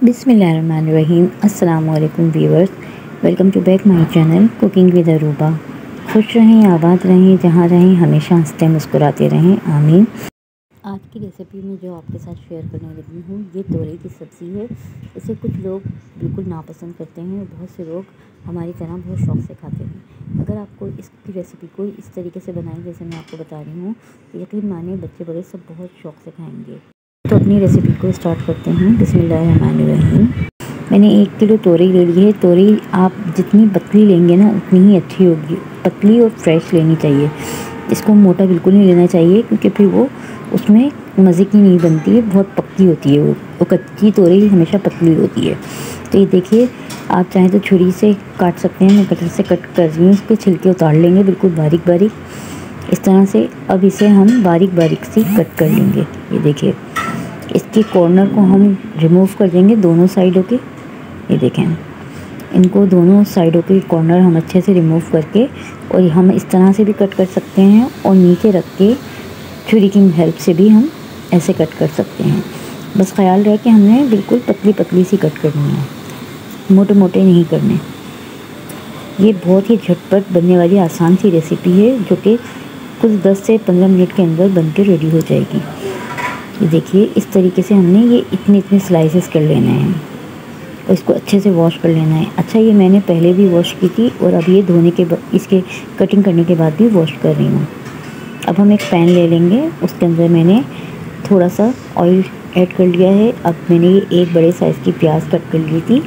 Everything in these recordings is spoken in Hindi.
बिस्मिल्लाहिर्रहमानिर्रहीम। अस्सलाम वालेकुम viewers, welcome to back my channel cooking with Aruba. खुश रहें, आबाद रहें, जहाँ रहें हमेशा हंसते मुस्कुराते रहें, आमीन। आज की रेसिपी में जो आपके साथ शेयर करने लगी हूँ, ये तोरई की सब्ज़ी है। इसे कुछ लोग बिल्कुल नापसंद करते हैं और बहुत से लोग हमारी तरह बहुत शौक़ से खाते हैं। अगर आपको इसकी रेसिपी को इस तरीके से बनाएं जैसे मैं आपको बता रही हूँ, तो यकीन माने बच्चे बड़े सब बहुत शौक़ से खाएँगे। तो अपनी रेसिपी को स्टार्ट करते हैं। बिस्मिल्लाहिर्रहमानिर्रहीम। मैंने 1 किलो तोरई ले ली है। तोरई आप जितनी पतली लेंगे ना उतनी ही अच्छी होगी। पतली और फ्रेश लेनी चाहिए। इसको मोटा बिल्कुल नहीं लेना चाहिए, क्योंकि फिर वो उसमें मज़े की नहीं बनती है, बहुत पक्की होती है वो कच्ची तोरई हमेशा पतली होती है। तो ये देखिए, आप चाहें तो छुरी से काट सकते हैं। मैं कटर से कट कर रही हूँ। इसके छिलके उतार लेंगे बिल्कुल बारीक बारीक इस तरह से। अब इसे हम बारीक बारीक सी कट कर लेंगे। ये देखिए, इसके कॉर्नर को हम रिमूव कर देंगे दोनों साइडों के। ये देखें, इनको दोनों साइडों के कॉर्नर हम अच्छे से रिमूव करके, और हम इस तरह से भी कट कर सकते हैं और नीचे रख के छुरी की हेल्प से भी हम ऐसे कट कर सकते हैं। बस ख्याल रहे कि हमने बिल्कुल पतली पतली सी कट करनी है, मोटे मोटे नहीं करने। ये बहुत ही झटपट बनने वाली आसान सी रेसिपी है, जो कि कुछ 10 से 15 मिनट के अंदर बन के रेडी हो जाएगी। ये देखिए, इस तरीके से हमने ये इतने स्लाइसेस कर लेने हैं और इसको अच्छे से वॉश कर लेना है। अच्छा, ये मैंने पहले भी वॉश की थी और अब ये धोने के बाद, इसके कटिंग करने के बाद भी वॉश कर रही हूँ। अब हम एक पैन ले लेंगे, उसके अंदर मैंने थोड़ा सा ऑयल ऐड कर लिया है। अब मैंने ये एक बड़े साइज़ की प्याज कट कर ली थी,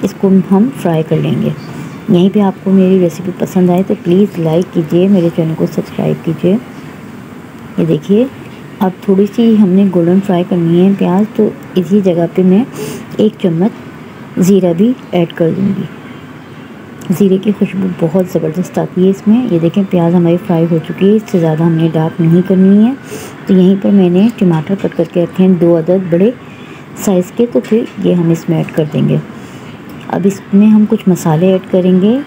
इसको हम फ्राई कर लेंगे। यहीं पे आपको मेरी रेसिपी पसंद आए तो प्लीज़ लाइक कीजिए, मेरे चैनल को सब्सक्राइब कीजिए। ये देखिए, अब थोड़ी सी हमने गोल्डन फ्राई करनी है प्याज, तो इसी जगह पे मैं 1 चम्मच ज़ीरा भी ऐड कर दूँगी। ज़ीरे की खुशबू बहुत ज़बरदस्त आती है इसमें। ये देखें, प्याज हमारी फ्राई हो चुकी है, इससे ज़्यादा हमने डार्क नहीं करनी है। तो यहीं पर मैंने टमाटर कट करके रखे हैं 2 अदद बड़े साइज़ के, तो फिर ये हम इसमें ऐड कर देंगे। अब इसमें हम कुछ मसाले ऐड करेंगे।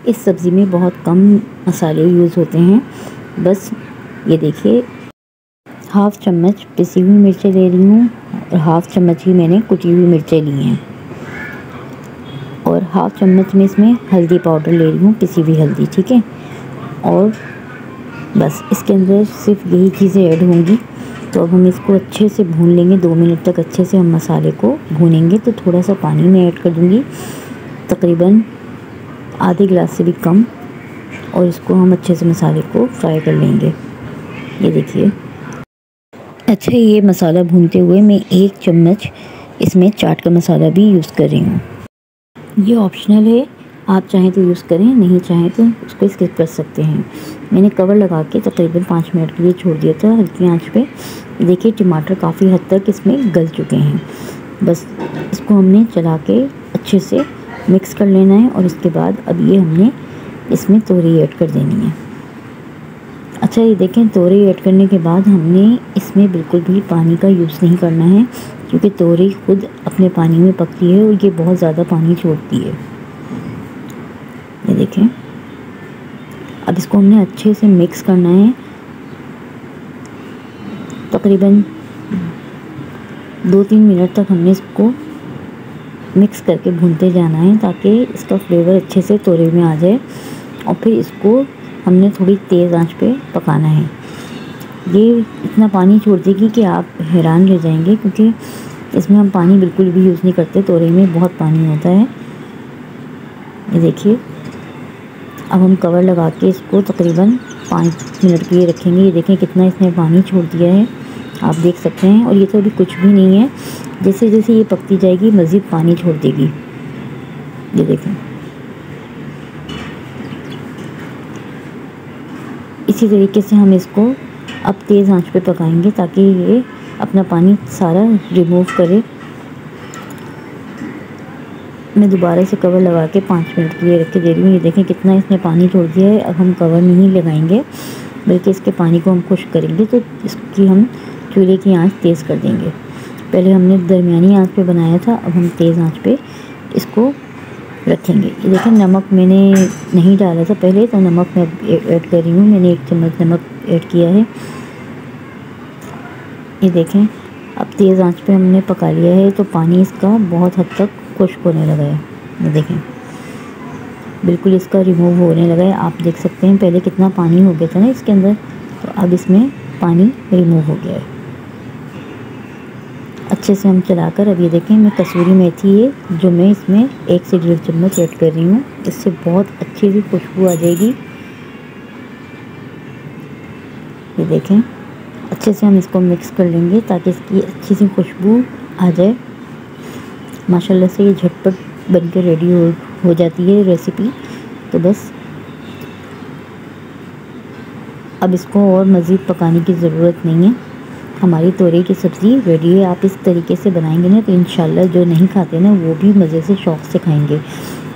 इस सब्ज़ी में बहुत कम मसाले यूज़ होते हैं। बस ये देखिए, 1/2 चम्मच पिसी हुई मिर्चें ले रही हूँ और 1/2 चम्मच ही मैंने कुटी हुई मिर्चें ली हैं, और 1/2 चम्मच में इसमें हल्दी पाउडर ले रही हूँ, पिसी हुई हल्दी, ठीक है। और बस इसके अंदर सिर्फ यही चीज़ें ऐड होंगी। तो अब हम इसको अच्छे से भून लेंगे। 2 मिनट तक अच्छे से हम मसाले को भूनेंगे। तो थोड़ा सा पानी मैं ऐड कर दूँगी, तकरीबन आधे गिलास से भी कम, और इसको हम अच्छे से मसाले को फ्राई कर लेंगे। ये देखिए, अच्छा, ये मसाला भूनते हुए मैं 1 चम्मच इसमें चाट का मसाला भी यूज़ कर रही हूँ। ये ऑप्शनल है, आप चाहें तो यूज़ करें, नहीं चाहें तो उसको स्किप कर सकते हैं। मैंने कवर लगा के तकरीबन 5 मिनट के लिए छोड़ दिया था हल्की आंच पे। देखिए, टमाटर काफ़ी हद तक इसमें गल चुके हैं। बस इसको हमने चला के अच्छे से मिक्स कर लेना है, और इसके बाद अब ये हमने इसमें तोरई ऐड कर देनी है। अच्छा, ये देखें, तोरई ऐड करने के बाद हमने इसमें बिल्कुल भी पानी का यूज़ नहीं करना है, क्योंकि तोरई खुद अपने पानी में पकती है और ये बहुत ज़्यादा पानी छोड़ती है। ये देखें, अब इसको हमने अच्छे से मिक्स करना है। तकरीबन 2-3 मिनट तक हमने इसको मिक्स करके भूनते जाना है, ताकि इसका फ्लेवर अच्छे से तोरई में आ जाए। और फिर इसको हमने थोड़ी तेज़ आंच पे पकाना है। ये इतना पानी छोड़ देगी कि आप हैरान रह जाएंगे, क्योंकि इसमें हम पानी बिल्कुल भी यूज़ नहीं करते। तोरई में बहुत पानी होता है। ये देखिए, अब हम कवर लगा के इसको तकरीबन 5 मिनट के लिए रखेंगे। ये देखें कितना इसने पानी छोड़ दिया है, आप देख सकते हैं। और ये तो अभी कुछ भी नहीं है, जैसे जैसे ये पकती जाएगी मज़ीद पानी छोड़ देगी। ये देखें, इसी तरीके से हम इसको अब तेज़ आंच पे पकाएंगे, ताकि ये अपना पानी सारा रिमूव करे। मैं दोबारा से कवर लगा के 5 मिनट के लिए रख के दे रही हूँ। ये देखें कितना इसने पानी छोड़ दिया है। अब हम कवर नहीं लगाएंगे, बल्कि इसके पानी को हम खुश्क करेंगे। तो इसकी हम चूल्हे की आंच तेज़ कर देंगे। पहले हमने दरमियानी आंच पे बनाया था, अब हम तेज़ आंच पे इसको रखेंगे। ये देखें, नमक मैंने नहीं डाला था पहले, तो नमक मैं ऐड कर रही हूँ। मैंने 1 चम्मच नमक ऐड किया है। ये देखें, अब तेज़ आंच पे हमने पका लिया है तो पानी इसका बहुत हद तक खुश्क होने लगा है। ये देखें बिल्कुल इसका रिमूव होने लगा है। आप देख सकते हैं पहले कितना पानी हो गया था ना इसके अंदर, तो अब इसमें पानी रिमूव हो गया है। अच्छे से हम चलाकर अब ये देखें मैं कसूरी मेथी है जो मैं इसमें 1 से 1.5 चम्मच ऐड कर रही हूँ। इससे बहुत अच्छी सी खुशबू आ जाएगी। ये देखें अच्छे से हम इसको मिक्स कर लेंगे ताकि इसकी अच्छी सी खुशबू आ जाए। माशाल्लाह से ये झटपट बनकर रेडी हो जाती है रेसिपी। तो बस अब इसको और मज़ीद पकाने की ज़रूरत नहीं है। हमारी तोरई की सब्ज़ी रेडी है। आप इस तरीके से बनाएंगे ना तो इंशाल्लाह जो नहीं खाते ना वो भी मज़े से शौक़ से खाएंगे।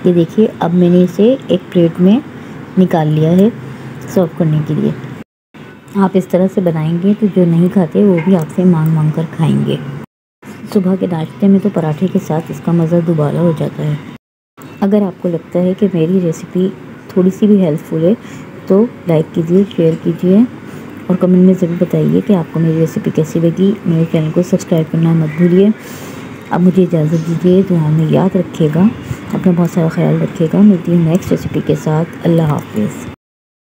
ये देखिए अब मैंने इसे एक प्लेट में निकाल लिया है सर्व करने के लिए। आप इस तरह से बनाएंगे तो जो नहीं खाते वो भी आपसे मांग कर खाएंगे। सुबह के नाश्ते में तो पराठे के साथ इसका मज़ा दोबारा हो जाता है। अगर आपको लगता है कि मेरी रेसिपी थोड़ी सी भी हेल्पफुल है तो लाइक कीजिए, शेयर कीजिए और कमेंट में ज़रूर बताइए कि आपको मेरी रेसिपी कैसी लगी। मेरे चैनल को सब्सक्राइब करना मत भूलिए। अब मुझे इजाज़त दीजिए। दुआ में याद रखिएगा, अपना बहुत सारा ख्याल रखिएगा। मिलती हूँ नेक्स्ट रेसिपी के साथ। अल्लाह हाफ़िज़।